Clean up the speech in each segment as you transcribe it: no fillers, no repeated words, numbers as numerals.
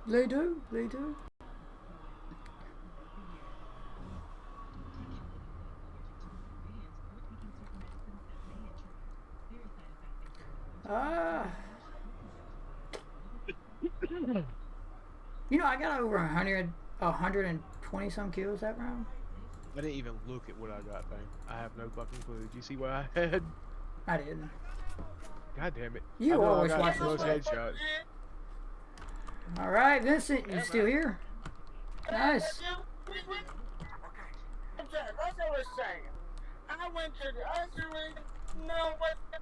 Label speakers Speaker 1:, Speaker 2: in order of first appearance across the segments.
Speaker 1: They do. They do. Ah. You know, I got over 120 some kills that round.
Speaker 2: I didn't even look at what I got, thing. I have no fucking clue. Did you see what I had?
Speaker 1: I didn't.
Speaker 2: God damn it.
Speaker 1: You always
Speaker 2: I
Speaker 1: watch
Speaker 2: got
Speaker 1: this
Speaker 2: most
Speaker 1: stuff.
Speaker 2: headshots.
Speaker 1: Alright, Vincent, you still here? Nice.
Speaker 3: That's what I was saying. I went to the archery. No,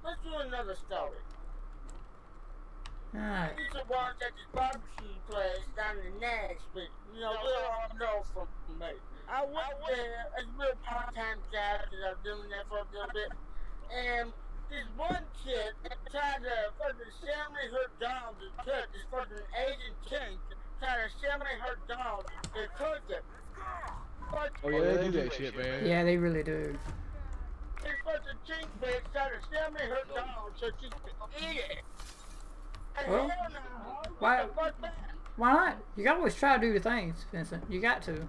Speaker 3: let's do another story.
Speaker 1: Alright.
Speaker 3: I used to work at this barbecue place down in Nashville. You know, little up north from me. I went there as a real part-time job because I was doing that for a little bit. And this one chick tried to fucking sell me her dog to cook. This fucking Asian chick tried to sell me her dog to cook it.
Speaker 2: Oh yeah, they do that shit, man.
Speaker 1: Yeah, they really do.
Speaker 3: This fucking chick bitch tried to sell me her dog so she could eat it.
Speaker 1: Well, why not? You gotta always try to do the things, Vincent. You got to.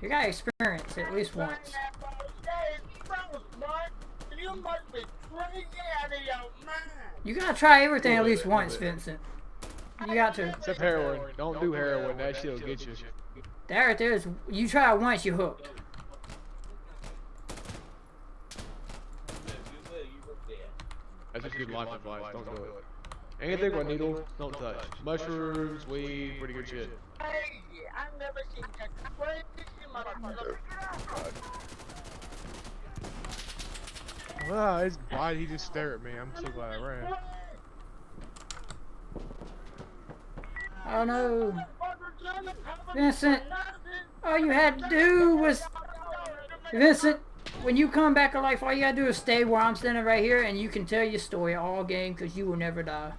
Speaker 1: You gotta experience at least once.
Speaker 3: You must be crazy out of your mind.
Speaker 1: You gotta try everything at least once, Vincent. You got to.
Speaker 2: Except heroin. Don't do heroin. That shit'll get you.
Speaker 1: That right there is, you try it once, you're hooked.
Speaker 2: That's just good life advice. Don't do it. Anything with needles, don't touch. Mushrooms, weed, pretty good shit.
Speaker 3: Hey, I've never seen such crazy motherfucker.
Speaker 2: Ah, why did he just stare at me? I'm so glad I ran.
Speaker 1: Oh no. Vincent, all you had to do was... Vincent, when you come back to life, all you gotta do is stay where I'm standing right here and you can tell your story all game because you will never die.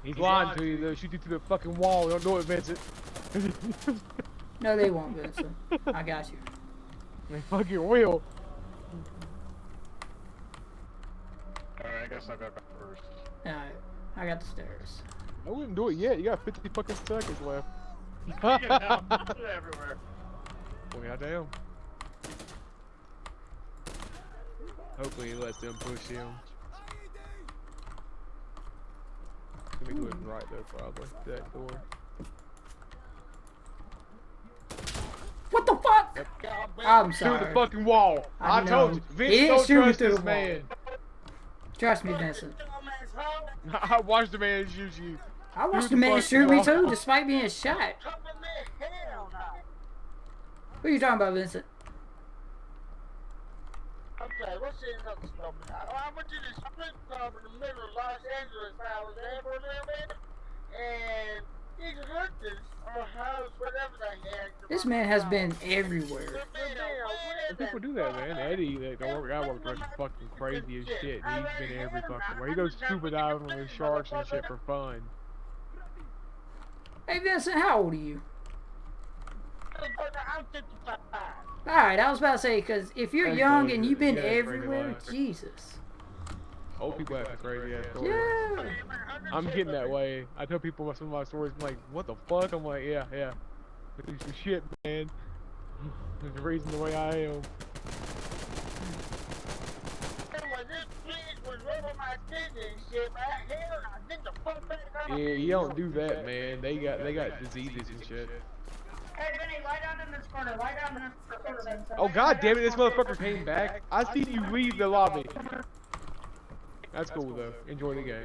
Speaker 2: He's lying to you, though. Shoot you through the fucking wall. Don't do it, Vincent.
Speaker 1: No, they won't, Vincent. I got you.
Speaker 2: They fucking will.
Speaker 4: Alright, I guess I'll go back first.
Speaker 1: Alright, I got the stairs.
Speaker 2: I wouldn't do it yet. You got 50 fucking seconds left.
Speaker 4: Everywhere.
Speaker 2: Well, goddamn. Hopefully he lets them push him. Gonna be going right though, probably. That door.
Speaker 1: What the fuck?
Speaker 2: Yep.
Speaker 1: I'm
Speaker 2: Through
Speaker 1: sorry.
Speaker 2: the fucking wall. I told you.
Speaker 1: He
Speaker 2: Vince,
Speaker 1: didn't
Speaker 2: don't
Speaker 1: shoot me
Speaker 2: trust
Speaker 1: through
Speaker 2: this
Speaker 1: the wall.
Speaker 2: man.
Speaker 1: Trust me, Vincent.
Speaker 2: I watched the man shoot you.
Speaker 1: I watched the
Speaker 2: Through
Speaker 1: man
Speaker 2: fucking
Speaker 1: shoot me
Speaker 2: wall.
Speaker 1: too, despite being shot. What are you talking about, Vincent?
Speaker 3: Okay, what's the another story? I went to this strip club in the middle of Los Angeles. I was there for a little bit, and these hookers or hoes, whatever they had.
Speaker 1: This man has been everywhere.
Speaker 2: People do that, man. Eddie, the guy worked with fucking crazy as shit. And he's been every fucking where. He goes scuba diving with sharks and shit for fun.
Speaker 1: Hey, Vincent, how old are you?
Speaker 3: I'm 55.
Speaker 1: Alright, I was about to say, because if you're
Speaker 2: That's
Speaker 1: young
Speaker 2: crazy.
Speaker 1: and you've been
Speaker 2: Yeah, crazy
Speaker 1: everywhere,
Speaker 2: life.
Speaker 1: Jesus.
Speaker 2: Old people have crazy ass stories.
Speaker 1: Yeah.
Speaker 2: I'm getting that way. I tell people some of my stories. I'm like, what the fuck? I'm like, yeah. But this is shit, man. There's a reason the way I am. Yeah, you don't do that, man. They got diseases and shit.
Speaker 5: Hey, Vinny, lie down in this corner. Lie down in this corner.
Speaker 2: Oh god damn it! This motherfucker came back. I see you leave the lobby. That's cool though. Enjoy the game.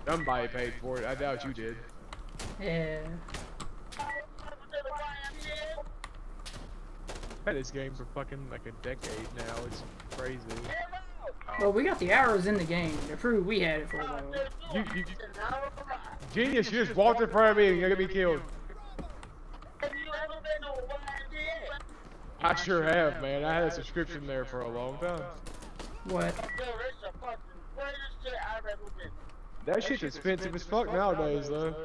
Speaker 2: Somebody paid for it. I doubt you did.
Speaker 1: Yeah.
Speaker 2: I've had this game for fucking like a decade now. It's crazy.
Speaker 1: Well, we got the arrows in the game to prove we had it for a while.
Speaker 2: You genius! You just walked in front of me and you're gonna get me killed. I sure have, man. I had a subscription there for a long time.
Speaker 1: What?
Speaker 2: That shit's expensive as fuck nowadays, though.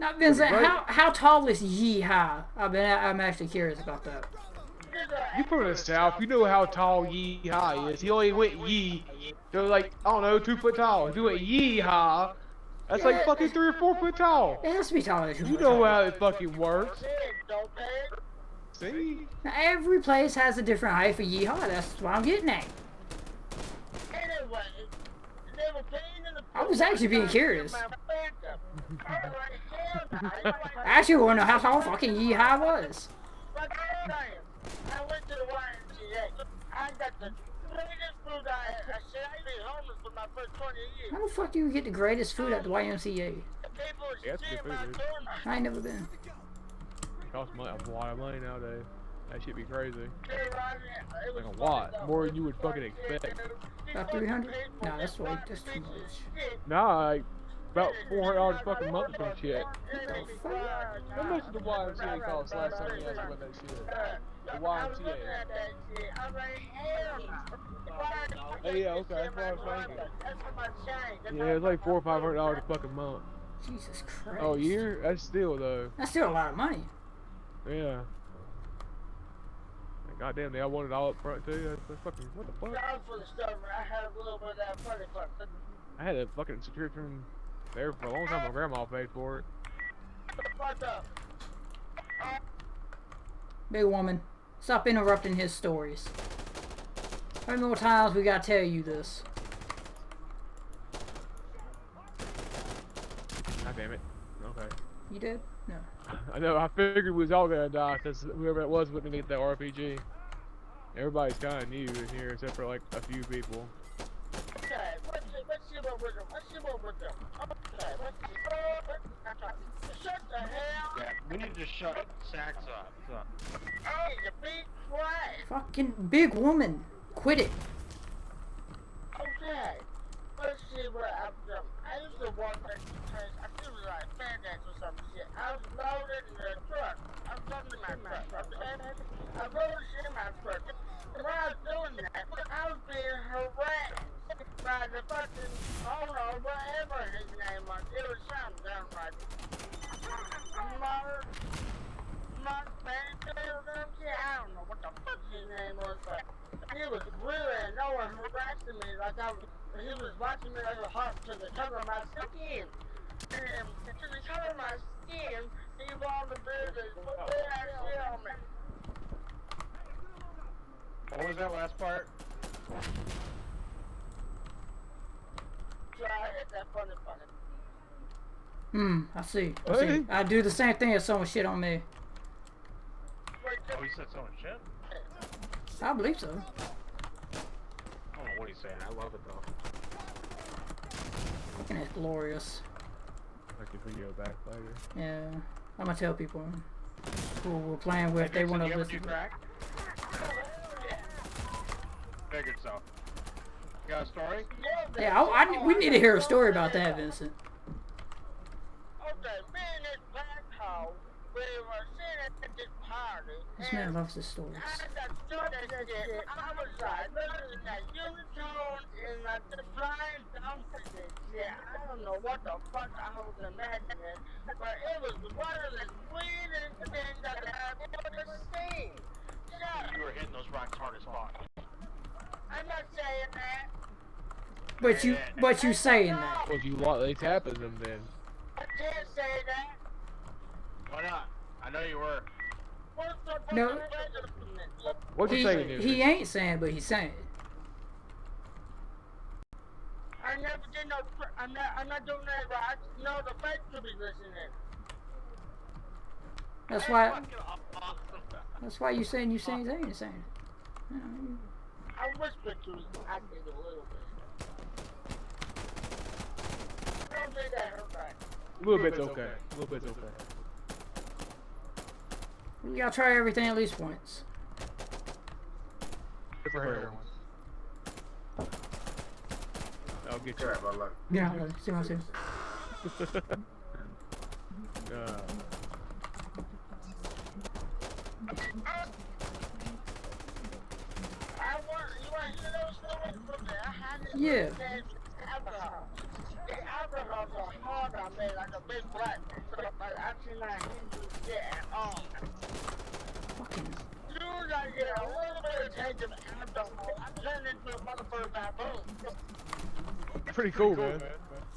Speaker 1: Now, Vincent,
Speaker 2: Right.
Speaker 1: how tall is Yeehaw? I'm actually curious about that.
Speaker 2: You from the south, you know how tall Yeehaw is. He only went yee. So like, I don't know, 2 foot tall. If you went Yeehaw, that's like fucking 3 or 4 foot tall.
Speaker 1: It has to be taller than 2
Speaker 2: You
Speaker 1: foot
Speaker 2: know
Speaker 1: tall.
Speaker 2: how it fucking works. See?
Speaker 1: Now, every place has a different height for Yeehaw. That's what I'm getting at. I was actually being curious. I actually want to know how tall fucking Yeehaw was.
Speaker 3: I went to the YMCA. I got the greatest food I said I'd be homeless for my first 20 years.
Speaker 1: How the fuck do you get the greatest food at the YMCA?
Speaker 3: People
Speaker 2: Yeah, it's
Speaker 3: see
Speaker 2: good
Speaker 3: my
Speaker 2: food, dude.
Speaker 3: door.
Speaker 1: I ain't never been.
Speaker 2: It costs money, a lot of money nowadays. That shit be crazy.
Speaker 3: It was
Speaker 2: Like a lot. More than you would fucking expect.
Speaker 1: About 300? Nah, that's too much.
Speaker 2: Nah, like, about $400 a fucking month or some shit. How much did the YMCA cost last time you asked about that shit? The YMCA. Oh yeah, okay, that's what I was thinking. Yeah, it's like $400 or $500 a fucking month.
Speaker 1: Jesus Christ.
Speaker 2: Oh, a year? That's still though.
Speaker 1: That's still a lot of money.
Speaker 2: Yeah. Goddamn, they all want it all up front too. That's fucking, what the fuck? I had a fucking subscription there for a long time. My grandma paid for it.
Speaker 1: Big woman, stop interrupting his stories. How many more times we gotta tell you this?
Speaker 2: God damn it. Okay.
Speaker 1: You did? No.
Speaker 2: I know, I figured we was all gonna die because whoever it was wouldn't get that RPG. Everybody's kinda new in here except for like a few people.
Speaker 4: Yeah, we need to shut Sacks up.
Speaker 3: Hey, you be quiet.
Speaker 1: Fucking big woman, quit it.
Speaker 3: Okay. Let's see what I've done. I used to walk that place. I think it was like Fairbanks or some shit. I was loaded in the truck. I was loaded in my truck. I loaded shit in my truck. And while I was doing that, I was being harassed by the fucking owner, whatever his name was. It was something down like Mark Bannister or some shit. I don't know what the fuck his name was, but he was really annoying, harassing me like he was watching me like a hawk to the color of my skin. And to the color of my skin, he wanted to do this put that shit on me.
Speaker 4: What was that last part?
Speaker 3: So I hit that funny.
Speaker 1: I see. I see. I do the same thing if someone shit on me.
Speaker 4: Oh, he said so much shit?
Speaker 1: I believe so.
Speaker 4: I don't know what he's saying. I love it though.
Speaker 1: Fucking that's glorious.
Speaker 2: Like the video back later.
Speaker 1: Yeah. I'm gonna tell people who we're playing with, they want to listen.
Speaker 4: Crack? Figured so. You got a story?
Speaker 1: Yeah, we need to hear a story about that, Vincent.
Speaker 3: Okay, me and this black hole, we were sitting at this party.
Speaker 1: This man loves his stories.
Speaker 3: I got started at shit. I was like, looking at that unicorn and like the flying donkeys and shit. I don't know what the fuck I was imagining, but it was one of the weirdest things that I've ever seen. Shut
Speaker 4: You were hitting those rocks hard as fuck.
Speaker 3: I'm not saying that.
Speaker 1: But you saying that.
Speaker 2: Well, you want they tapping them then.
Speaker 3: I can't say that.
Speaker 4: Why not? I know you were.
Speaker 3: What's the
Speaker 1: No.
Speaker 2: What you saying, dude?
Speaker 1: He ain't saying, but he's saying it.
Speaker 3: I never did no. I'm not doing that right. No, the feds could be listening.
Speaker 1: That's why. That's why you saying it ain't saying it.
Speaker 3: I whispered to him. I did a little bit. Don't say that, okay?
Speaker 2: A little bit's okay. A little bit's okay.
Speaker 1: You gotta try everything at least once.
Speaker 2: Good for heroin. I'll get you.
Speaker 1: Yeah, see what I'm saying. You want to hear those stories from there? I had it Yeah.
Speaker 3: alcohol. The alcohol took off so hard on me like a big black man. So like, I cannot handle shit at all.
Speaker 1: Fucking.
Speaker 3: As soon as I get a little bit of change of alcohol, I turn into a motherfucking baboon.
Speaker 2: Pretty cool, man.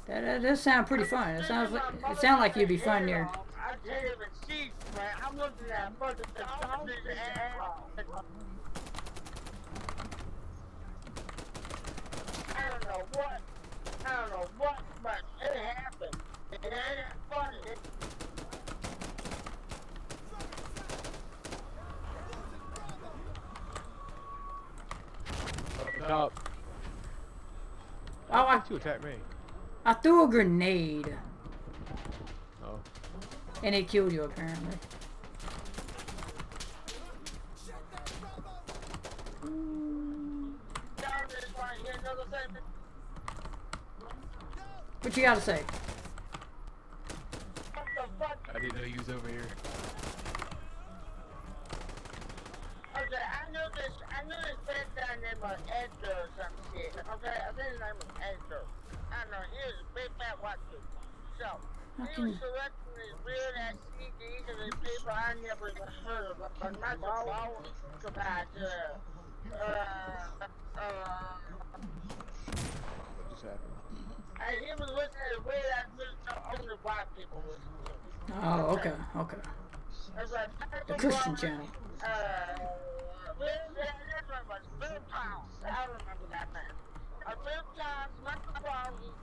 Speaker 1: That does sound pretty fun. It sounds like you'd be fun there.
Speaker 3: I can't even see, man. I'm looking at fucking zombies and I don't know what, but it happened. It ain't funny.
Speaker 2: Stop.
Speaker 1: Oh,
Speaker 2: Why you attack me?
Speaker 1: I threw a grenade
Speaker 2: Oh.
Speaker 1: and it killed you apparently. What you gotta say?
Speaker 2: I didn't know you was over here.
Speaker 3: Okay, I knew this bad guy named Edgar or some shit. Okay, I think his name was Edgar. I don't know, he was a big fat white dude. So, he was selecting these weird ass CDs of these people I never even heard of. But not the ball compared to,
Speaker 2: What just happened?
Speaker 3: and he was listening to weird ass music only white people listen to.
Speaker 1: Oh, okay.
Speaker 3: It's like,
Speaker 1: The Christian channel.
Speaker 3: Bill Pounds. I remember that man. Bill Pounds, Michael Baldwin.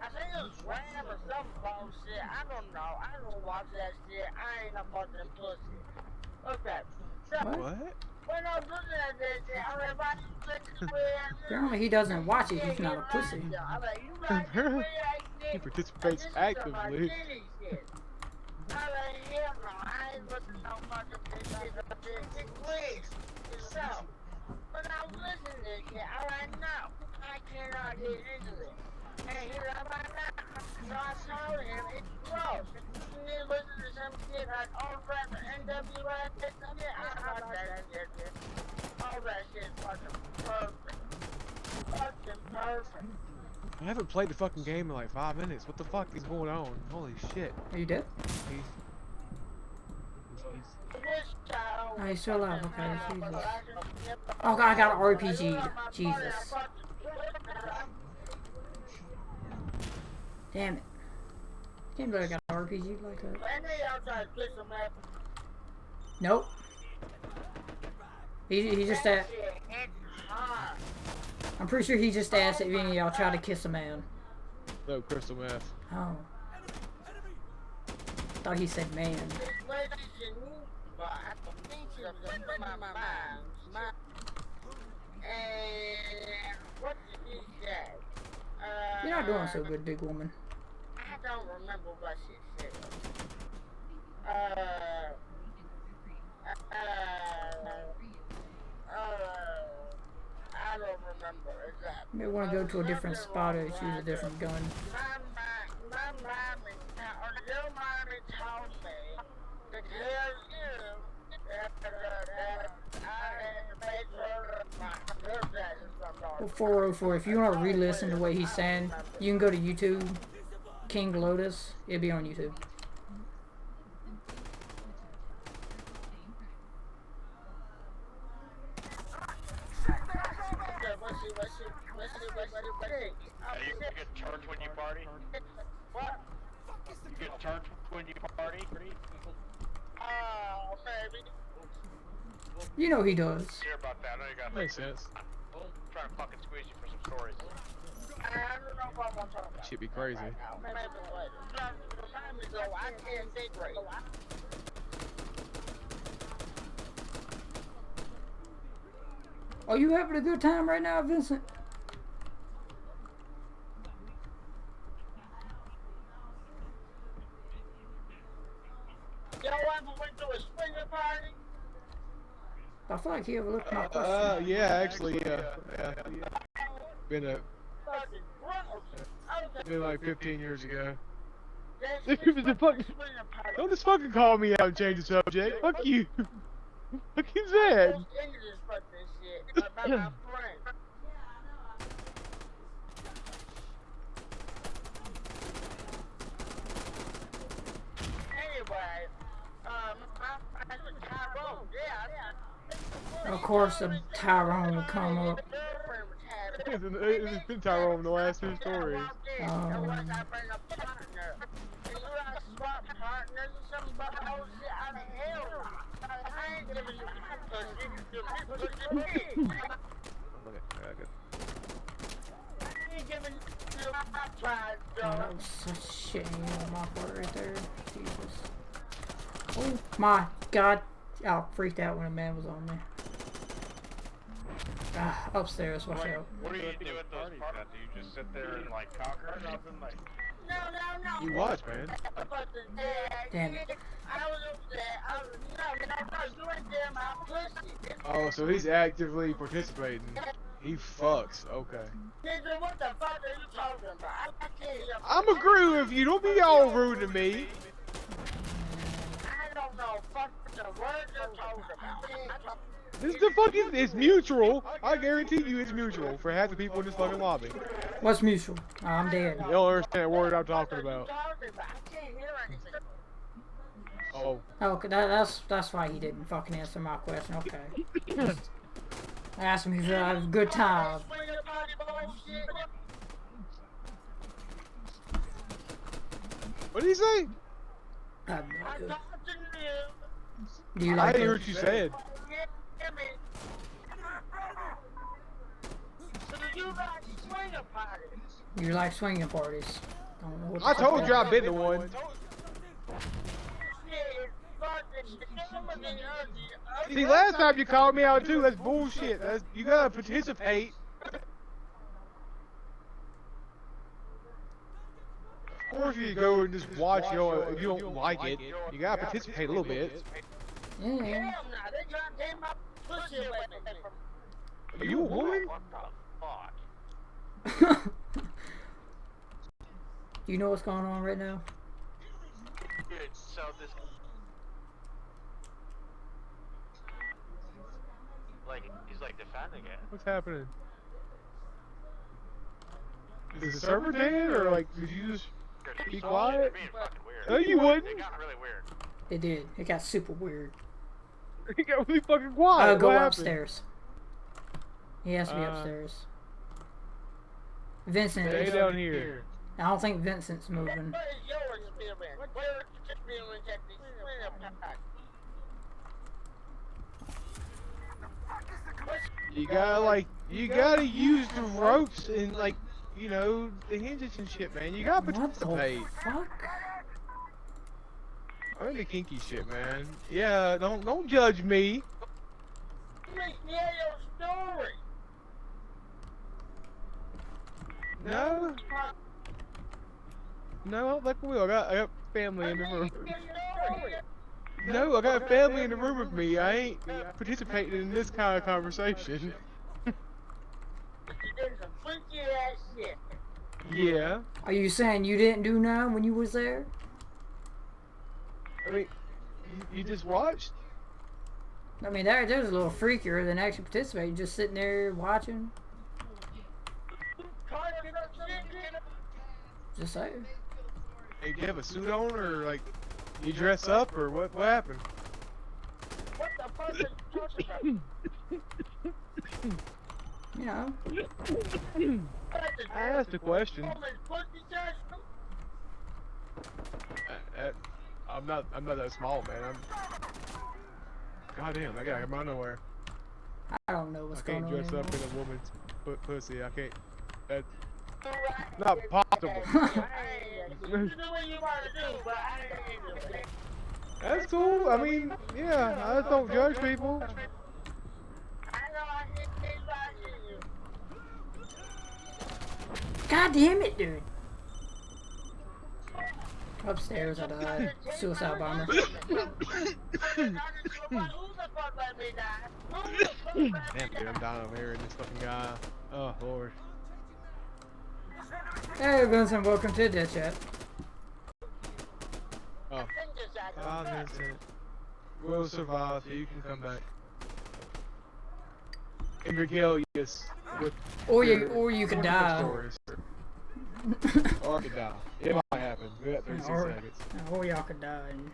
Speaker 3: I think it was Ram or some bullshit. I don't know. I don't watch that shit. I ain't a fucking pussy. Okay. So,
Speaker 2: What?
Speaker 3: when I was looking at that shit, I was like, why you listen to it?
Speaker 1: Apparently he doesn't watch it. He's not a pussy.
Speaker 3: I was like, you like the way I
Speaker 2: He
Speaker 3: did?
Speaker 2: participates actively.
Speaker 3: I like, hell no, I ain't listening to no fucking shit. Please. So, when I was listening to this shit, I was like, no, I cannot get into this. And he's like, why not? So I told him, it's close. You need to listen to some shit like old rap, NWA, shit. I like that shit. All that shit is fucking perfect. Fucking perfect.
Speaker 2: I haven't played the fucking game in like 5 minutes. What the fuck is going on? Holy shit.
Speaker 1: Are you dead?
Speaker 2: He's
Speaker 1: Oh, he's still alive. Okay, Jesus. Oh, God, I got an RPG. Jesus. Damn it. Can't believe I got an RPG like that. Nope. He just asked. I'm pretty sure he just asked if any of y'all try to kiss a man.
Speaker 2: no crystal meth.
Speaker 1: Oh. Thought he said man. You're not doing so good, big woman.
Speaker 3: I don't remember what she said. I don't remember exactly.
Speaker 1: You may want to go to a different spot or choose a different gun.
Speaker 3: My mommy, or your mommy told me to tell you that I had to make her my birthday or something.
Speaker 1: Well, 404, if you want to re-listen to what he's saying, you can go to YouTube, King Lotus. It'll be on YouTube.
Speaker 4: You get charged when you party?
Speaker 3: What?
Speaker 4: You get charged when you party?
Speaker 3: Oh, baby.
Speaker 1: You know he does.
Speaker 4: Hear about that? I know you got
Speaker 2: Makes sense.
Speaker 4: trying to fucking squeeze you for some stories.
Speaker 3: I don't know what I'm talking about.
Speaker 2: Should be crazy.
Speaker 3: Maybe later. Remind me though, I can't think right.
Speaker 1: Are you having a good time right now, Vincent?
Speaker 3: Y'all ever went to a swinger party?
Speaker 1: I feel like he overlooked my question.
Speaker 2: Yeah, actually, yeah. Been
Speaker 3: Fucking gross.
Speaker 2: been like 15 years ago.
Speaker 3: This
Speaker 2: It was a fucking.
Speaker 3: swinger party.
Speaker 2: Don't just fucking call me out and change the subject. Fuck you. Fuck you, Zed.
Speaker 3: I was into this fucking shit about my friend. anyway, my friend was Tyrone. Yeah.
Speaker 1: Of course, the Tyrone will come
Speaker 3: The
Speaker 1: up.
Speaker 3: girlfriend was having.
Speaker 2: It's been Tyrone in the last two stories.
Speaker 1: Oh.
Speaker 3: And once I bring a partner, and you like swap partners or something, but oh shit, how the hell? I ain't giving you my pussy. You pussy me.
Speaker 2: Okay,
Speaker 3: I ain't giving you my prize,
Speaker 1: Oh,
Speaker 3: dog.
Speaker 1: that was such shit on my part right there. Jesus. Oh my god. I freaked out when a man was on me. Ah, upstairs, watch out.
Speaker 4: What do you do at those parties? Do you just sit there and like conquer or something? Like,
Speaker 3: No.
Speaker 2: You watch, man.
Speaker 1: Damn it.
Speaker 3: I was over there. No, you ain't there, my pussy.
Speaker 2: Oh, so he's actively participating. He fucks. Okay.
Speaker 3: Nigga, what the fuck are you talking about? I can't hear.
Speaker 2: I'm agreeing with you. Don't be all rude to me.
Speaker 3: I don't know. Fuck the words you're talking about.
Speaker 2: This is the fucking. It's mutual. I guarantee you, it's mutual for half the people in this fucking lobby.
Speaker 1: What's mutual? Oh, I'm dead.
Speaker 2: They don't understand what word I'm talking about.
Speaker 3: I can't hear anything.
Speaker 2: Oh.
Speaker 1: Okay, that's why he didn't fucking answer my question. Okay. I asked him if he had a good time.
Speaker 2: What did he say?
Speaker 1: I have no
Speaker 3: I'm
Speaker 1: idea.
Speaker 3: talking to you.
Speaker 1: Do you
Speaker 2: I
Speaker 1: like
Speaker 2: didn't hear
Speaker 1: it?
Speaker 2: what you said.
Speaker 3: Hear me. So you like swinger parties?
Speaker 1: You like swinging parties? Don't know what the
Speaker 2: I
Speaker 1: fuck
Speaker 2: told
Speaker 1: that
Speaker 2: you I've
Speaker 1: is.
Speaker 2: been to one. See, last time you called me out too. That's bullshit. You gotta participate. Of course, you go and just watch. If you don't like it, you gotta participate a little bit.
Speaker 1: Yeah.
Speaker 2: Are you a woman?
Speaker 4: what the fuck?
Speaker 1: Do you know what's going on right now?
Speaker 4: Dude, so this. Like, he's like defending it.
Speaker 2: What's happening? Is the server dead, or like did you just be quiet?
Speaker 4: They're being fucking weird.
Speaker 2: No, you wouldn't.
Speaker 4: It got really weird.
Speaker 1: It did. It got super weird.
Speaker 2: You got really fucking quiet.
Speaker 1: Go
Speaker 2: What happened?
Speaker 1: upstairs. He has to be upstairs. Vincent.
Speaker 2: Stay
Speaker 1: is-
Speaker 2: down here.
Speaker 1: I don't think Vincent's moving.
Speaker 3: What is your experience? Where is your experience at the swinger party?
Speaker 2: You gotta use the ropes and like, the hinges and shit, man. You gotta
Speaker 1: What
Speaker 2: participate.
Speaker 1: the fuck?
Speaker 2: I'm into kinky shit, man. Yeah, don't judge me.
Speaker 3: Make me hear your story.
Speaker 2: No, like we I got family in the room.
Speaker 3: Your story.
Speaker 2: No, I got family in the room with me. I ain't participating in this kind of conversation.
Speaker 3: You did some freaky ass shit.
Speaker 2: Yeah,
Speaker 1: Are you saying you didn't do none when you was there?
Speaker 2: I mean, you just watched.
Speaker 1: I mean, there's a little freakier than actually participating. Just sitting there watching. Just saying.
Speaker 2: Hey, do you have a suit on, or like, you dress up, or what? What happened?
Speaker 3: What the fuck are you talking about?
Speaker 1: You know.
Speaker 2: I asked a question. I'm not that small, man. Goddamn, I gotta come out of nowhere.
Speaker 1: I don't know what's
Speaker 2: I
Speaker 1: going
Speaker 2: can't
Speaker 1: on.
Speaker 2: dress up
Speaker 1: anymore.
Speaker 2: in a woman's pussy. I can't. That's not possible. That's cool. I mean, yeah, I just don't judge people.
Speaker 1: God damn it, dude. Upstairs, I died. Suicide bomber.
Speaker 2: Damn, dude, I'm down over here in this fucking guy. Oh, Lord.
Speaker 1: Hey, Vincent, welcome to Dead Chat.
Speaker 2: Oh. Vincent. We'll survive, so you can come back. And regale us with
Speaker 1: Or
Speaker 2: your
Speaker 1: you could
Speaker 2: wonderful
Speaker 1: die.
Speaker 2: stories. Or I could die. It might happen. We got 36
Speaker 1: Or-
Speaker 2: seconds.
Speaker 1: Or y'all could die. And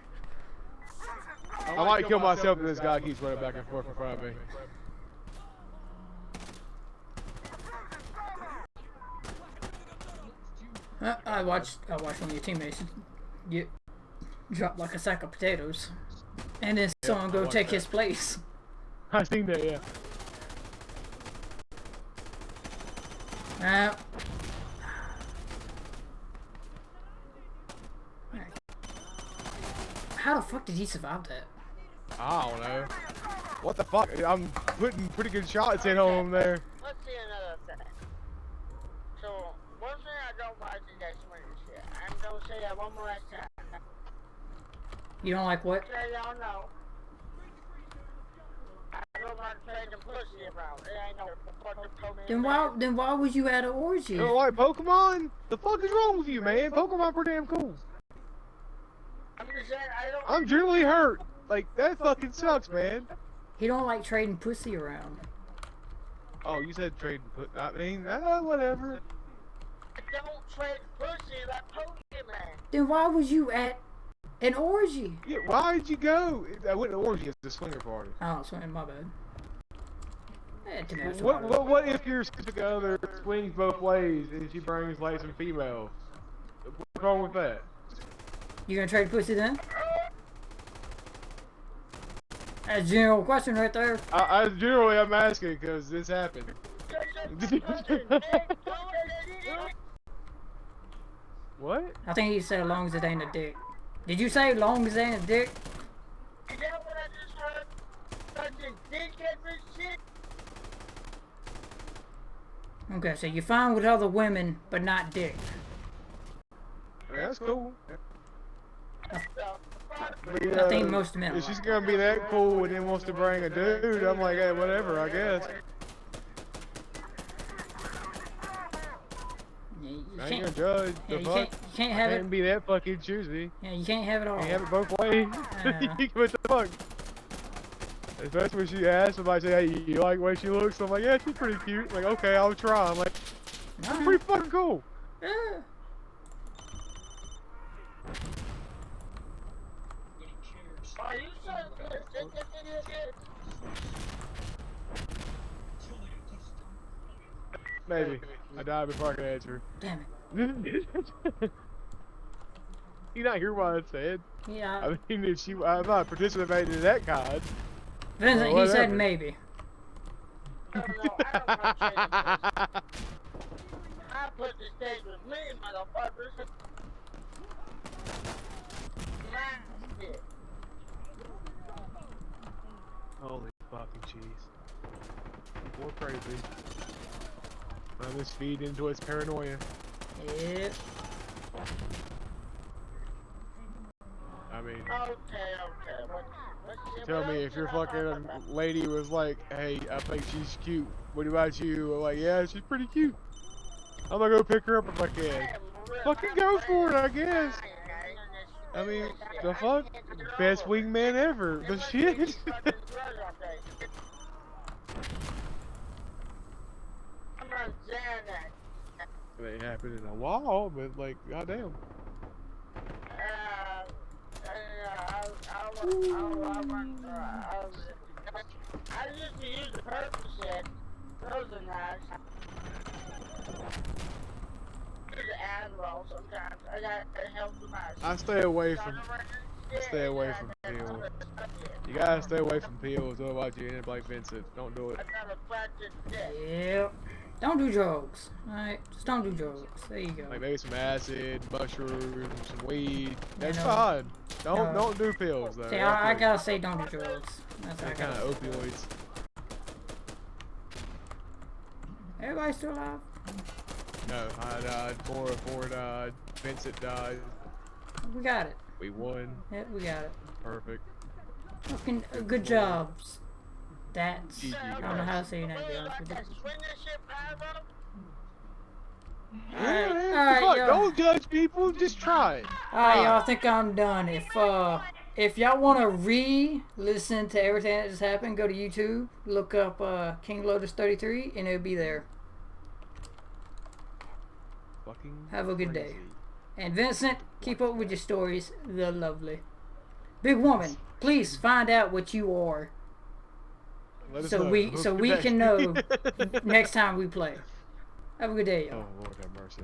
Speaker 2: I might kill myself if this guy keeps running back and forth in front of me.
Speaker 1: I watched one of your teammates get dropped like a sack of potatoes, and then someone go take his place.
Speaker 2: I seen that, yeah.
Speaker 1: How the fuck did he survive that?
Speaker 2: I don't know. What the fuck? I'm putting pretty good shots in on him there.
Speaker 3: Let's see another thing. So, one thing I don't like is that swinging shit. I'm gonna say that one more last time.
Speaker 1: You don't like what?
Speaker 3: So y'all know. I don't like trading pussy around. It ain't no fucking coming.
Speaker 1: Then why was you at an orgy?
Speaker 2: You don't like Pokemon? The fuck is wrong with you, man? Pokemon pretty damn cool.
Speaker 3: I'm just saying, I don't.
Speaker 2: I'm generally hurt. Like, that fucking sucks, man.
Speaker 1: He don't like trading pussy around.
Speaker 2: Oh, you said trading put. I mean, whatever.
Speaker 3: I don't trade pussy like Pokemon.
Speaker 1: Then why was you at an orgy?
Speaker 2: Yeah, why did you go? I went to orgy. It's a swinger party.
Speaker 1: Oh, sorry, my bad.
Speaker 2: What if your significant other swings both ways and she brings like some females? What's wrong with that?
Speaker 1: You gonna trade pussy then? That's a general question right there.
Speaker 2: I'm asking because this happened. What?
Speaker 1: I think he said long as it ain't a dick. Did you say long as it ain't a dick?
Speaker 3: Is that what I just heard? Fucking dick every shit?
Speaker 1: Okay, so you're fine with other women, but not dick.
Speaker 2: Yeah, that's cool.
Speaker 1: I think most men are
Speaker 2: if she's
Speaker 1: like
Speaker 2: gonna be that cool and then wants to bring a dude, I'm like, hey, whatever, I guess.
Speaker 1: You
Speaker 2: I ain't
Speaker 1: can't,
Speaker 2: gonna judge.
Speaker 1: yeah,
Speaker 2: The
Speaker 1: you
Speaker 2: fuck?
Speaker 1: can't have
Speaker 2: Can't
Speaker 1: it.
Speaker 2: be that fucking choosy.
Speaker 1: Yeah, you can't have it all.
Speaker 2: You have it both ways. What the fuck? Especially when she asks, somebody say, hey, you like the way she looks? I'm like, yeah, she's pretty cute. Like, okay, I'll try. I'm like, that's pretty fucking cool.
Speaker 1: Yeah.
Speaker 3: Are you so
Speaker 2: Maybe. I died before I could answer.
Speaker 1: Damn
Speaker 2: it. You not hear what I said?
Speaker 1: it. Yeah.
Speaker 2: I mean, if I'm not participating in that kind.
Speaker 1: Vincent,
Speaker 2: Well,
Speaker 1: he said
Speaker 2: whatever.
Speaker 1: maybe.
Speaker 3: I put the stage with me, motherfuckers. My shit.
Speaker 2: Holy fucking jeez. More crazy. I'm just feeding into its paranoia.
Speaker 1: Yep.
Speaker 2: I mean,
Speaker 3: Okay.
Speaker 2: tell me if your fucking lady was like, hey, I think she's cute. What about you? I'm like, yeah, she's pretty cute. I'm gonna go pick her up if I can. Fucking go for it, I guess. I mean, the fuck? Best wingman ever. The shit. It ain't happened in a while, but like, goddamn.
Speaker 3: I used to use the purple shit. Those are nice. Use the Adderall sometimes. I got it helps with my.
Speaker 2: I stay away from pills. You gotta stay away from pills, otherwise you end up like Vincent. Don't do it.
Speaker 1: Yep. Don't do drugs. Alright? Just don't do drugs. There you go.
Speaker 2: Like maybe some acid, mushrooms, some weed. That's
Speaker 1: no.
Speaker 2: fine. Don't do pills though.
Speaker 1: See, I gotta say don't do drugs. That's
Speaker 2: That kind of opioids.
Speaker 1: Everybody still alive?
Speaker 2: No, I died. 404 died. Vincent died.
Speaker 1: We got it.
Speaker 2: We won.
Speaker 1: Yep, we got it.
Speaker 2: Perfect.
Speaker 1: Fucking good jobs. That's.
Speaker 2: GG,
Speaker 1: I don't know how to say your name, to be honest with you.
Speaker 2: Yeah,
Speaker 1: Alright,
Speaker 2: fuck,
Speaker 1: y'all.
Speaker 2: don't judge people. Just try it.
Speaker 1: Alright, y'all. I think I'm done. If y'all want to re-listen to everything that just happened, go to YouTube, look up King Lotus 33, and it'll be there.
Speaker 2: Fucking
Speaker 1: Have a good day.
Speaker 2: crazy.
Speaker 1: And Vincent, keep up with your stories. They're lovely. Big woman, please find out what you are,
Speaker 2: Let us
Speaker 1: so
Speaker 2: know.
Speaker 1: we
Speaker 2: We'll get
Speaker 1: we
Speaker 2: back
Speaker 1: can
Speaker 2: to
Speaker 1: know
Speaker 2: you.
Speaker 1: next time we play. Have a good day, y'all.
Speaker 2: Oh, Lord have mercy.